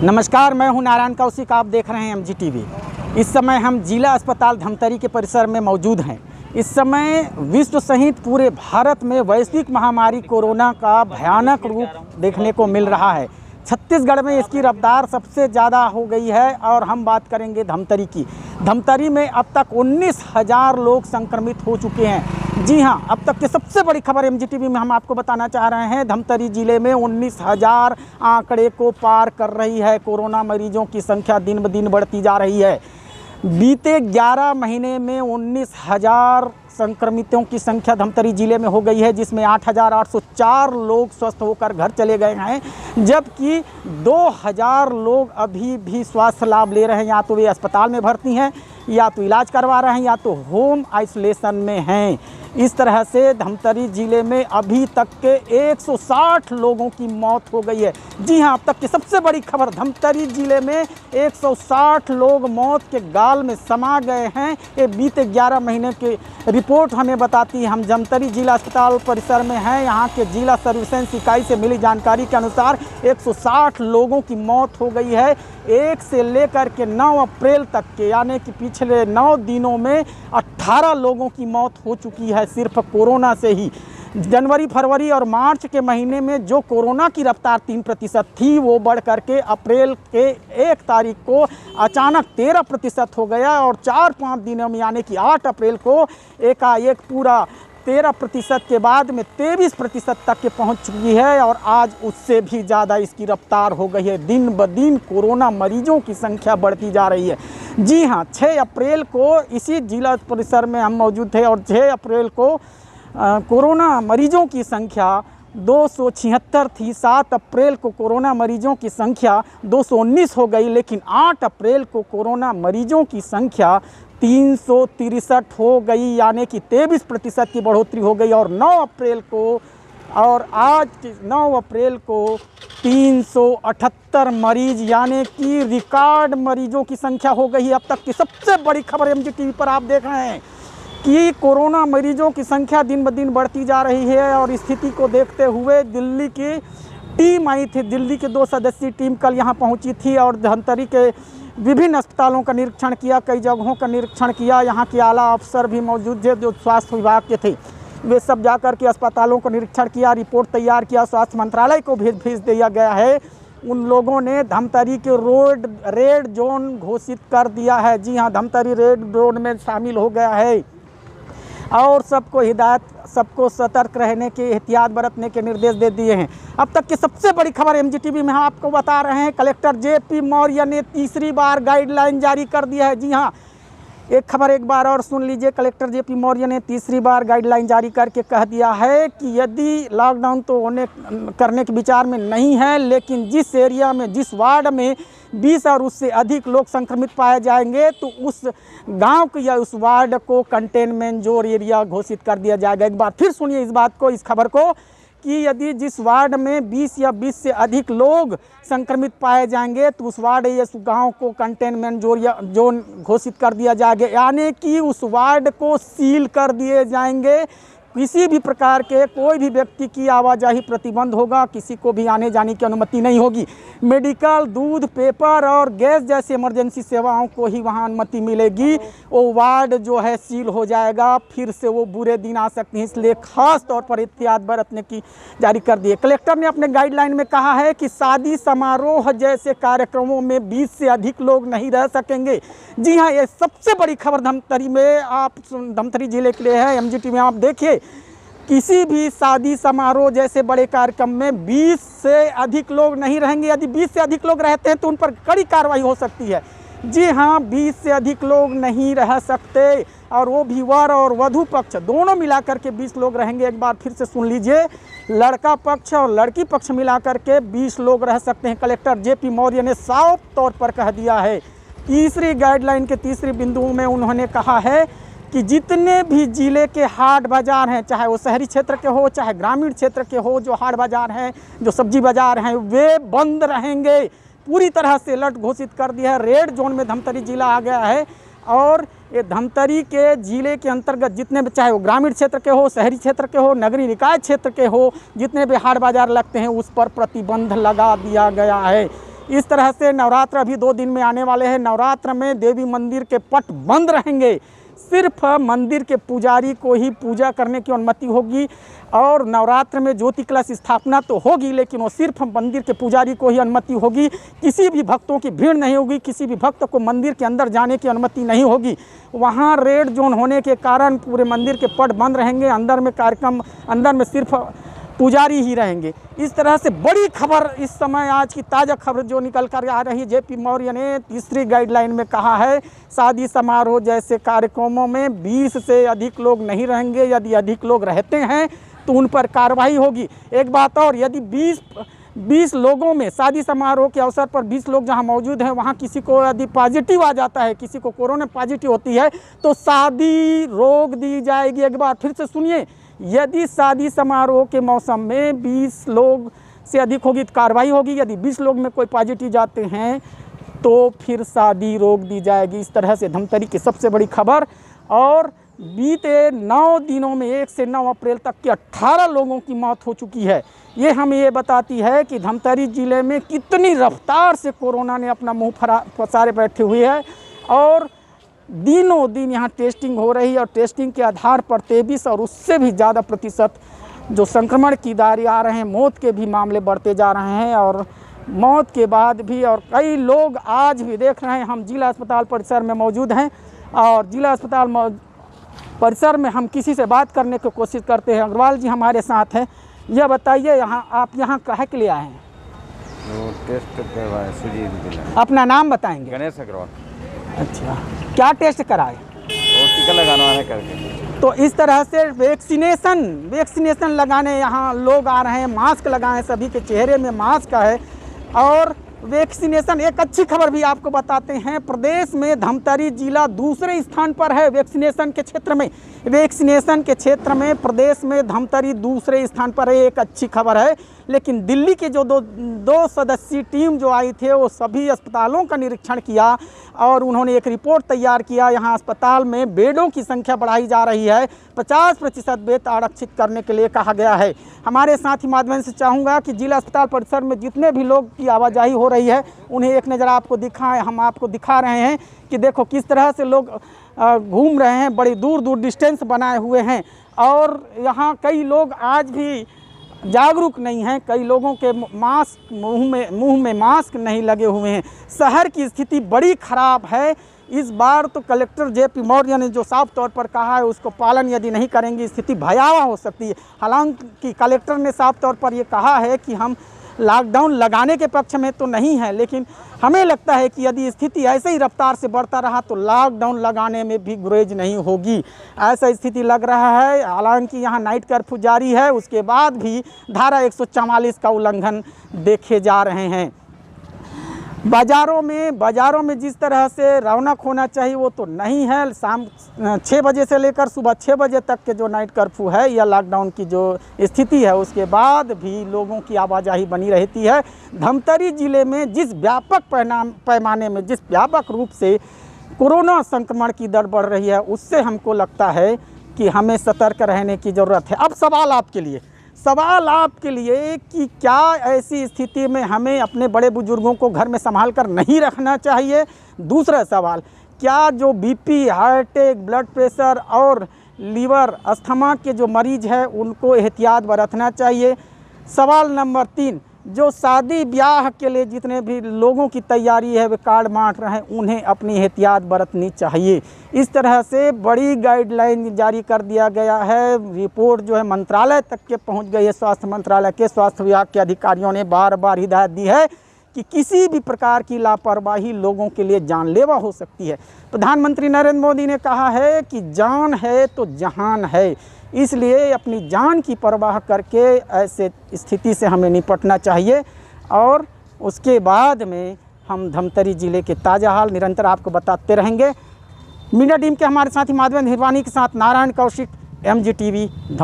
नमस्कार, मैं हूं नारायण कौशिक। आप देख रहे हैं MGTV। इस समय हम जिला अस्पताल धमतरी के परिसर में मौजूद हैं। इस समय विश्व सहित पूरे भारत में वैश्विक महामारी कोरोना का भयानक रूप देखने को मिल रहा है। छत्तीसगढ़ में इसकी रफ्तार सबसे ज़्यादा हो गई है और हम बात करेंगे धमतरी की। धमतरी में अब तक 19,000 लोग संक्रमित हो चुके हैं। जी हाँ, अब तक की सबसे बड़ी खबर MGTV में हम आपको बताना चाह रहे हैं। धमतरी जिले में 19,000 आंकड़े को पार कर रही है। कोरोना मरीजों की संख्या दिन ब दिन बढ़ती जा रही है। बीते 11 महीने में 19,000 संक्रमितों की संख्या धमतरी जिले में हो गई है, जिसमें 8,804 लोग स्वस्थ होकर घर चले गए हैं, जबकि 2,000 लोग अभी भी स्वास्थ्य लाभ ले रहे हैं। या तो वे अस्पताल में भर्ती हैं, या तो इलाज करवा रहे हैं, या तो होम आइसोलेशन में हैं। इस तरह से धमतरी जिले में अभी तक के 160 लोगों की मौत हो गई है। जी हाँ, अब तक की सबसे बड़ी खबर, धमतरी जिले में 160 लोग मौत के गाल में समा गए हैं। ये बीते 11 महीने की रिपोर्ट हमें बताती है। हम धमतरी जिला अस्पताल परिसर में हैं। यहाँ के जिला सर्विसेंस इकाई से मिली जानकारी के अनुसार 160 लोगों की मौत हो गई है। 1 से लेकर के 9 अप्रैल तक के, यानी कि पिछले 9 दिनों में 18 लोगों की मौत हो चुकी है सिर्फ कोरोना से ही। जनवरी, फरवरी और मार्च के महीने में जो कोरोना की रफ्तार 3% थी, वो बढ़ करके अप्रैल के 1 तारीख को अचानक 13% हो गया और 4-5 दिनों में, यानी कि 8 अप्रैल को एकाएक पूरा 13% के बाद में 23% तक के पहुंच चुकी है। और आज उससे भी ज़्यादा इसकी रफ्तार हो गई है। दिन ब दिन कोरोना मरीजों की संख्या बढ़ती जा रही है। जी हाँ, 6 अप्रैल को इसी जिला परिसर में हम मौजूद थे और 6 अप्रैल को कोरोना मरीजों की संख्या 276 थी। 7 अप्रैल को कोरोना मरीजों की संख्या 219 हो गई, लेकिन 8 अप्रैल को कोरोना मरीजों की संख्या 363 हो गई, यानी कि 23% की बढ़ोतरी हो गई। और 9 अप्रैल को और आज 9 अप्रैल को 378 मरीज, यानी कि रिकॉर्ड मरीजों की संख्या हो गई है। अब तक की सबसे बड़ी खबर MGTV पर आप देख रहे हैं कि कोरोना मरीजों की संख्या दिन ब दिन बढ़ती जा रही है। और स्थिति को देखते हुए दिल्ली की टीम आई थी। दिल्ली की 2 सदस्यीय टीम कल यहाँ पहुँची थी और धमतरी के विभिन्न अस्पतालों का निरीक्षण किया, कई जगहों का निरीक्षण किया। यहाँ के आला अफसर भी मौजूद थे जो स्वास्थ्य विभाग के थे। वे सब जाकर के अस्पतालों का निरीक्षण किया, रिपोर्ट तैयार किया, स्वास्थ्य मंत्रालय को भेज दिया गया है। उन लोगों ने धमतरी के रेड जोन घोषित कर दिया है। जी हाँ, धमतरी रेड जोन में शामिल हो गया है और सबको हिदायत, सबको सतर्क रहने के, एहतियात बरतने के निर्देश दे दिए हैं। अब तक की सबसे बड़ी खबर MGTV में हम आपको बता रहे हैं। कलेक्टर JP मौर्य ने तीसरी बार गाइडलाइन जारी कर दिया है। जी हाँ, एक खबर एक बार और सुन लीजिए। कलेक्टर JP मौर्य ने तीसरी बार गाइडलाइन जारी करके कह दिया है कि यदि लॉकडाउन तो करने के विचार में नहीं है, लेकिन जिस एरिया में, जिस वार्ड में 20 और उससे अधिक लोग संक्रमित पाए जाएंगे, तो उस गांव को या उस वार्ड को कंटेनमेंट जोन एरिया घोषित कर दिया जाएगा। एक बार फिर सुनिए इस बात को, इस खबर को, कि यदि जिस वार्ड में 20 या 20 से अधिक लोग संक्रमित पाए जाएंगे, तो उस वार्ड या उस गांव को कंटेनमेंट जोन घोषित कर दिया जाएगा, यानी कि उस वार्ड को सील कर दिए जाएंगे। किसी भी प्रकार के कोई भी व्यक्ति की आवाजाही प्रतिबंध होगा, किसी को भी आने जाने की अनुमति नहीं होगी। मेडिकल, दूध, पेपर और गैस जैसी इमरजेंसी सेवाओं को ही वहां अनुमति मिलेगी। वो वार्ड जो है सील हो जाएगा, फिर से वो बुरे दिन आ सकते हैं, इसलिए खास तौर पर एहतियात बरतने की जारी कर दी है। कलेक्टर ने अपने गाइडलाइन में कहा है कि शादी समारोह जैसे कार्यक्रमों में 20 से अधिक लोग नहीं रह सकेंगे। जी हाँ, ये सबसे बड़ी खबर धमतरी में, आप धमतरी जिले के लिए है। MGTV में आप देखिए, किसी भी शादी समारोह जैसे बड़े कार्यक्रम में 20 से अधिक लोग नहीं रहेंगे। यदि 20 से अधिक लोग रहते हैं तो उन पर कड़ी कार्रवाई हो सकती है। जी हाँ, 20 से अधिक लोग नहीं रह सकते, और वो भी वर और वधू पक्ष दोनों मिलाकर के 20 लोग रहेंगे। एक बार फिर से सुन लीजिए, लड़का पक्ष और लड़की पक्ष मिलाकर के 20 लोग रह सकते हैं। कलेक्टर JP मौर्य ने साफ तौर पर कह दिया है। तीसरी गाइडलाइन के तीसरे बिंदु में उन्होंने कहा है कि जितने भी जिले के हाट बाज़ार हैं, चाहे वो शहरी क्षेत्र के हो, चाहे ग्रामीण क्षेत्र के हो, जो हाट बाज़ार हैं, जो सब्जी बाज़ार हैं, वे बंद रहेंगे। पूरी तरह से अलर्ट घोषित कर दिया है। रेड जोन में धमतरी जिला आ गया है और ये धमतरी के ज़िले के अंतर्गत जितने भी, चाहे वो ग्रामीण क्षेत्र के हो, शहरी क्षेत्र के हो, नगरीय निकाय क्षेत्र के हो, जितने भी हाट बाज़ार लगते हैं उस पर प्रतिबंध लगा दिया गया है। इस तरह से नवरात्र अभी 2 दिन में आने वाले हैं। नवरात्र में देवी मंदिर के पट बंद रहेंगे, सिर्फ मंदिर के पुजारी को ही पूजा करने की अनुमति होगी। और नवरात्र में ज्योति कलश स्थापना तो होगी, लेकिन वो सिर्फ मंदिर के पुजारी को ही अनुमति होगी। किसी भी भक्तों की भीड़ नहीं होगी, किसी भी भक्त को मंदिर के अंदर जाने की अनुमति नहीं होगी। वहाँ रेड जोन होने के कारण पूरे मंदिर के पट बंद रहेंगे। अंदर में कार्यक्रम, अंदर में सिर्फ पुजारी ही रहेंगे। इस तरह से बड़ी खबर इस समय, आज की ताज़ा खबर जो निकल कर आ रही है, जेपी मौर्य ने तीसरी गाइडलाइन में कहा है शादी समारोह जैसे कार्यक्रमों में 20 से अधिक लोग नहीं रहेंगे। यदि अधिक लोग रहते हैं तो उन पर कार्रवाई होगी। एक बात और, यदि 20 लोगों में शादी समारोह के अवसर पर 20 लोग जहां मौजूद हैं, वहां किसी को यदि पॉजिटिव आ जाता है, किसी को कोरोना पॉजिटिव होती है, तो शादी रोक दी जाएगी। एक बार फिर से सुनिए, यदि शादी समारोह के मौसम में 20 लोग से अधिक होगी तो कार्रवाई होगी। यदि 20 लोग में कोई पॉजिटिव जाते हैं तो फिर शादी रोक दी जाएगी। इस तरह से धमतरी की सबसे बड़ी खबर। और बीते 9 दिनों में 1 से 9 अप्रैल तक के 18 लोगों की मौत हो चुकी है। ये हमें ये बताती है कि धमतरी ज़िले में कितनी रफ्तार से कोरोना ने अपना मुंह पसारे बैठे हुए है। और दिनों दिन यहाँ टेस्टिंग हो रही है, और टेस्टिंग के आधार पर 23 और उससे भी ज़्यादा प्रतिशत जो संक्रमण की दायरे आ रहे हैं, मौत के भी मामले बढ़ते जा रहे हैं। और मौत के बाद भी, और कई लोग आज भी देख रहे हैं, हम जिला अस्पताल परिसर में मौजूद हैं, और जिला अस्पताल परिसर में हम किसी से बात करने की कोशिश करते हैं। अग्रवाल जी हमारे साथ हैं। यह बताइए, आप यहाँ कहे के लिए आए हैं? टेस्ट करवाए, सुजीत। अपना नाम बताएंगे? गणेश अग्रवाल। अच्छा, क्या टेस्ट कराए? टीका लगाना है करके। तो इस तरह से वैक्सीनेशन लगाने यहाँ लोग आ रहे हैं। मास्क लगाएं, सभी के चेहरे में मास्क है। और वैक्सीनेशन, एक अच्छी खबर भी आपको बताते हैं, प्रदेश में धमतरी जिला दूसरे स्थान पर है वैक्सीनेशन के क्षेत्र में। वैक्सीनेशन के क्षेत्र में प्रदेश में धमतरी दूसरे स्थान पर है, एक अच्छी खबर है। लेकिन दिल्ली के जो दो सदस्यीय टीम जो आई थे, वो सभी अस्पतालों का निरीक्षण किया और उन्होंने एक रिपोर्ट तैयार किया। यहाँ अस्पताल में बेडों की संख्या बढ़ाई जा रही है, 50% बेड आरक्षित करने के लिए कहा गया है। हमारे साथी माध्यम से चाहूँगा कि जिला अस्पताल परिसर में जितने भी लोग की आवाजाही हो रही है, उन्हें एक नज़र आपको दिखाएं। हम आपको दिखा रहे हैं कि देखो किस तरह से लोग घूम रहे हैं, बड़ी दूर दूर डिस्टेंस बनाए हुए हैं। और यहाँ कई लोग आज भी जागरूक नहीं हैं, कई लोगों के मास्क मुंह में मास्क नहीं लगे हुए हैं। शहर की स्थिति बड़ी ख़राब है। इस बार तो कलेक्टर जेपी मौर्य ने जो साफ तौर पर कहा है, उसको पालन यदि नहीं करेंगे स्थिति भयावह हो सकती है। हालांकि कलेक्टर ने साफ तौर पर ये कहा है कि हम लॉकडाउन लगाने के पक्ष में तो नहीं है, लेकिन हमें लगता है कि यदि स्थिति ऐसे ही रफ्तार से बढ़ता रहा तो लॉकडाउन लगाने में भी गुरेज नहीं होगी, ऐसा स्थिति लग रहा है। हालांकि यहाँ नाइट कर्फ्यू जारी है, उसके बाद भी धारा 144 का उल्लंघन देखे जा रहे हैं। बाज़ारों में जिस तरह से रौनक होना चाहिए वो तो नहीं है। शाम 6 बजे से लेकर सुबह 6 बजे तक के जो नाइट कर्फ्यू है या लॉकडाउन की जो स्थिति है, उसके बाद भी लोगों की आवाजाही बनी रहती है। धमतरी ज़िले में जिस व्यापक पैमाने में, जिस व्यापक रूप से कोरोना संक्रमण की दर बढ़ रही है, उससे हमको लगता है कि हमें सतर्क रहने की ज़रूरत है। अब सवाल आपके लिए कि क्या ऐसी स्थिति में हमें अपने बड़े बुजुर्गों को घर में संभाल कर नहीं रखना चाहिए? दूसरा सवाल, क्या जो BP, heart attack, blood pressure और लीवर, अस्थमा के जो मरीज़ हैं उनको एहतियात बरतना चाहिए? सवाल नंबर 3, जो शादी ब्याह के लिए जितने भी लोगों की तैयारी है वे कार्ड बांट रहे हैं, उन्हें अपनी एहतियात बरतनी चाहिए। इस तरह से बड़ी गाइडलाइन जारी कर दिया गया है। रिपोर्ट जो है मंत्रालय तक के पहुंच गई है। स्वास्थ्य मंत्रालय के स्वास्थ्य विभाग के अधिकारियों ने बार बार हिदायत दी है कि किसी भी प्रकार की लापरवाही लोगों के लिए जानलेवा हो सकती है। प्रधानमंत्री नरेंद्र मोदी ने कहा है कि जान है तो जहान है, इसलिए अपनी जान की परवाह करके ऐसे स्थिति से हमें निपटना चाहिए। और उसके बाद में हम धमतरी ज़िले के ताज़ा हाल निरंतर आपको बताते रहेंगे। मीडिया टीम के हमारे साथी माधवेंद्र हिरवानी के साथ नारायण कौशिक, MGTV धमतरी।